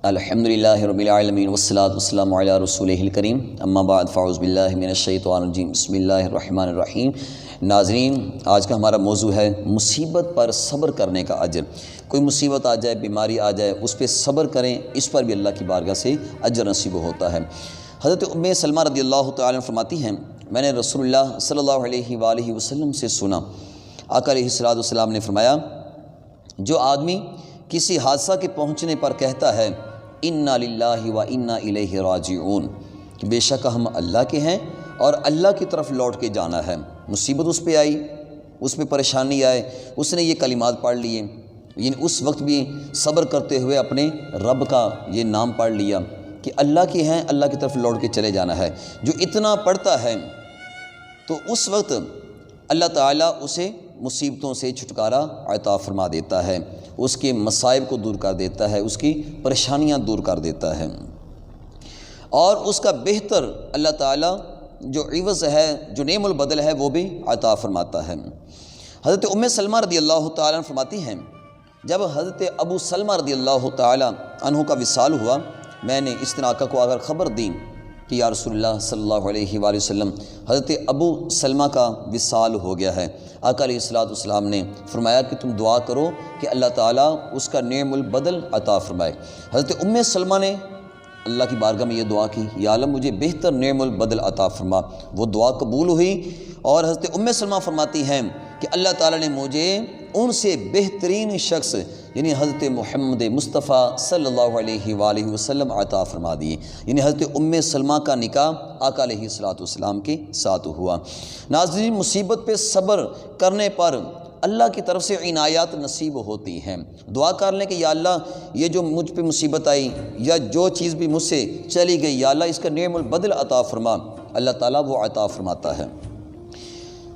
الحمدللہ رب العالمین والصلاة والسلام علی رسولہ الکریم اما بعد فاعوذ باللہ من الشیطان الرجیم بسم اللہ الرحمن الرحیم۔ ناظرین، آج کا ہمارا موضوع ہے مصیبت پر صبر کرنے کا اجر۔ کوئی مصیبت آ جائے، بیماری آ جائے، اس پہ صبر کریں، اس پر بھی اللہ کی بارگاہ سے اجر نصیب ہوتا ہے۔ حضرت ام سلمہ رضی اللہ تعالیٰ عنہ فرماتی ہیں، میں نے رسول اللہ صلی اللہ علیہ وآلہ وسلم سے سنا، آقا علیہ الصلوۃ والسلام نے فرمایا، جو آدمی کسی حادثہ کے پہنچنے پر کہتا ہے انا للہ و انا الیہ راجعون، کہ بے شک ہم اللہ کے ہیں اور اللہ کی طرف لوٹ کے جانا ہے۔ مصیبت اس پہ آئی، اس میں پریشانی آئے، اس نے یہ کلمات پڑھ لیے، یعنی اس وقت بھی صبر کرتے ہوئے اپنے رب کا یہ نام پڑھ لیا کہ اللہ کے ہیں، اللہ کی طرف لوٹ کے چلے جانا ہے۔ جو اتنا پڑھتا ہے تو اس وقت اللہ تعالیٰ اسے مصیبتوں سے چھٹکارا عطا فرما دیتا ہے، اس کے مصائب کو دور کر دیتا ہے، اس کی پریشانیاں دور کر دیتا ہے، اور اس کا بہتر اللہ تعالیٰ جو عوض ہے، جو نعم البدل ہے، وہ بھی عطا فرماتا ہے۔ حضرت ام سلمہ رضی اللہ تعالیٰ عنہ فرماتی ہیں، جب حضرت ابو سلمہ رضی اللہ تعالیٰ عنہ کا وصال ہوا، میں نے اس طرح آقا کو اگر خبر دی کہ یا رسول اللہ صلی اللہ علیہ وآلہ وسلم، حضرت ابو سلمہ کا وصال ہو گیا ہے۔ آقا علیہ الصلوۃ والسلام نے فرمایا کہ تم دعا کرو کہ اللہ تعالیٰ اس کا نعم البدل عطا فرمائے۔ حضرت ام سلمہ نے اللہ کی بارگاہ میں یہ دعا کی، یا اللہ مجھے بہتر نعم البدل عطا فرما۔ وہ دعا قبول ہوئی، اور حضرت ام سلمہ فرماتی ہیں کہ اللہ تعالیٰ نے مجھے ان سے بہترین شخص یعنی حضرت محمد مصطفیٰ صلی اللہ علیہ وآلہ وسلم عطا فرما دیے، یعنی حضرت ام سلمہ کا نکاح آقا علیہ الصلوۃ والسلام کے ساتھ ہوا۔ ناظرین، مصیبت پہ صبر کرنے پر اللہ کی طرف سے عنایات نصیب ہوتی ہیں۔ دعا کر لیں کہ یا اللہ یہ جو مجھ پہ مصیبت آئی یا جو چیز بھی مجھ سے چلی گئی، یا اللہ اس کا نعم البدل عطا فرما، اللہ تعالیٰ وہ عطا فرماتا ہے۔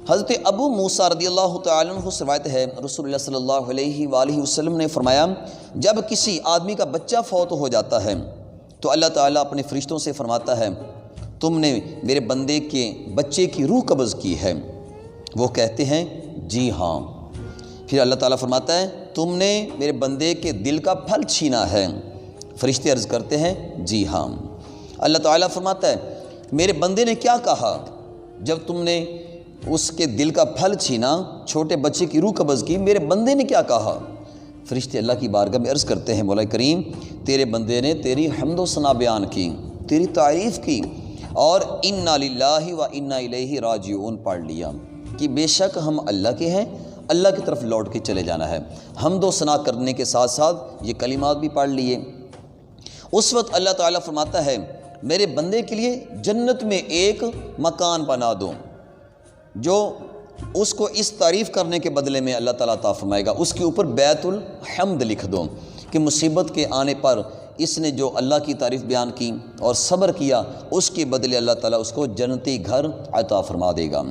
حضرت ابو موسیٰ رضی اللہ تعالیٰ عنہ سے روایت ہے، رسول اللہ صلی اللہ علیہ وآلہ وسلم نے فرمایا، جب کسی آدمی کا بچہ فوت ہو جاتا ہے تو اللہ تعالیٰ اپنے فرشتوں سے فرماتا ہے، تم نے میرے بندے کے بچے کی روح قبض کی ہے؟ وہ کہتے ہیں جی ہاں۔ پھر اللہ تعالیٰ فرماتا ہے، تم نے میرے بندے کے دل کا پھل چھینا ہے؟ فرشتے عرض کرتے ہیں جی ہاں۔ اللہ تعالیٰ فرماتا ہے، میرے بندے نے کیا کہا جب تم نے اس کے دل کا پھل چھینا، چھوٹے بچے کی روح قبض کی؟ میرے بندے نے کیا کہا؟ فرشتے اللہ کی بارگاہ میں عرض کرتے ہیں، مولا کریم تیرے بندے نے تیری حمد و ثنا بیان کی، تیری تعریف کی، اور انا للہ و انا الیہ راجعون پڑھ لیا کہ بے شک ہم اللہ کے ہیں، اللہ کی طرف لوٹ کے چلے جانا ہے۔ حمد و ثنا کرنے کے ساتھ ساتھ یہ کلمات بھی پڑھ لیے۔ اس وقت اللہ تعالیٰ فرماتا ہے، میرے بندے کے لیے جنت میں ایک مکان بنا دو، جو اس کو اس تعریف کرنے کے بدلے میں اللہ تعالیٰ عطا فرمائے گا۔ اس کے اوپر بیت الحمد لکھ دو کہ مصیبت کے آنے پر اس نے جو اللہ کی تعریف بیان کی اور صبر کیا، اس کے بدلے اللہ تعالیٰ اس کو جنتی گھر عطا فرما دے گا۔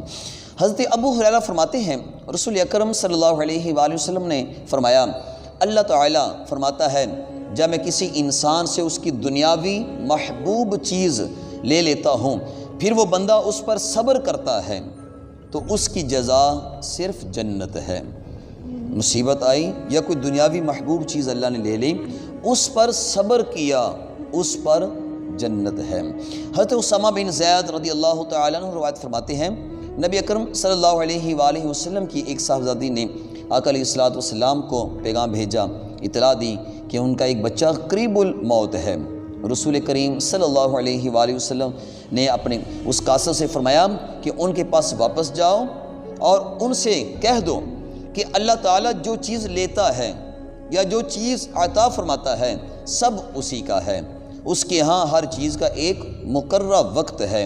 حضرت ابو ہریرہ فرماتے ہیں، رسول اکرم صلی اللہ علیہ وآلہ وسلم نے فرمایا، اللہ تعالیٰ فرماتا ہے، جب میں کسی انسان سے اس کی دنیاوی محبوب چیز لے لیتا ہوں، پھر وہ بندہ اس پر صبر کرتا ہے تو اس کی جزا صرف جنت ہے۔ مصیبت آئی یا کوئی دنیاوی محبوب چیز اللہ نے لے لی، اس پر صبر کیا، اس پر جنت ہے۔ حضرت اسامہ بن زید رضی اللہ تعالیٰ عنہ روایت فرماتے ہیں، نبی اکرم صلی اللہ علیہ وآلہ وسلم کی ایک صاحبزادی نے آقا علیہ الصلوۃ والسلام کو پیغام بھیجا، اطلاع دی کہ ان کا ایک بچہ قریب الموت ہے۔ رسول کریم صلی اللہ علیہ وآلہ وسلم نے اپنے اس قاصد سے فرمایا کہ ان کے پاس واپس جاؤ اور ان سے کہہ دو کہ اللہ تعالیٰ جو چیز لیتا ہے یا جو چیز عطا فرماتا ہے سب اسی کا ہے، اس کے ہاں ہر چیز کا ایک مقررہ وقت ہے،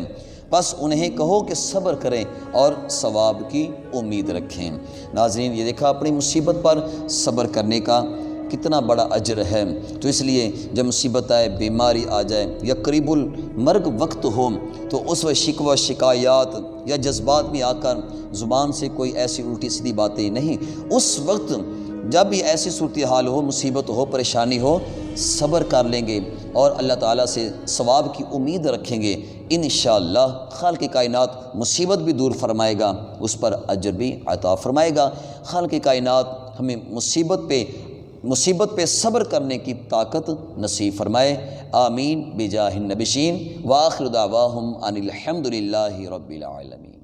بس انہیں کہو کہ صبر کریں اور ثواب کی امید رکھیں۔ ناظرین، یہ دیکھا اپنی مصیبت پر صبر کرنے کا کتنا بڑا اجر ہے۔ تو اس لیے جب مصیبت آئے، بیماری آ جائے یا قریب المرگ وقت ہو، تو اس وقت شکوہ شکایات یا جذبات میں آ کر زبان سے کوئی ایسی الٹی سیدھی باتیں نہیں، اس وقت جب بھی ایسی صورتحال ہو، مصیبت ہو، پریشانی ہو، صبر کر لیں گے اور اللہ تعالیٰ سے ثواب کی امید رکھیں گے، انشاءاللہ خالق کائنات مصیبت بھی دور فرمائے گا، اس پر اجر بھی عطا فرمائے گا۔ خالق کائنات ہمیں مصیبت پہ مصیبت پہ صبر کرنے کی طاقت نصیب فرمائے۔ آمین بجاہ النبیین، وآخر دعواہم ان الحمد للہ رب العالمین۔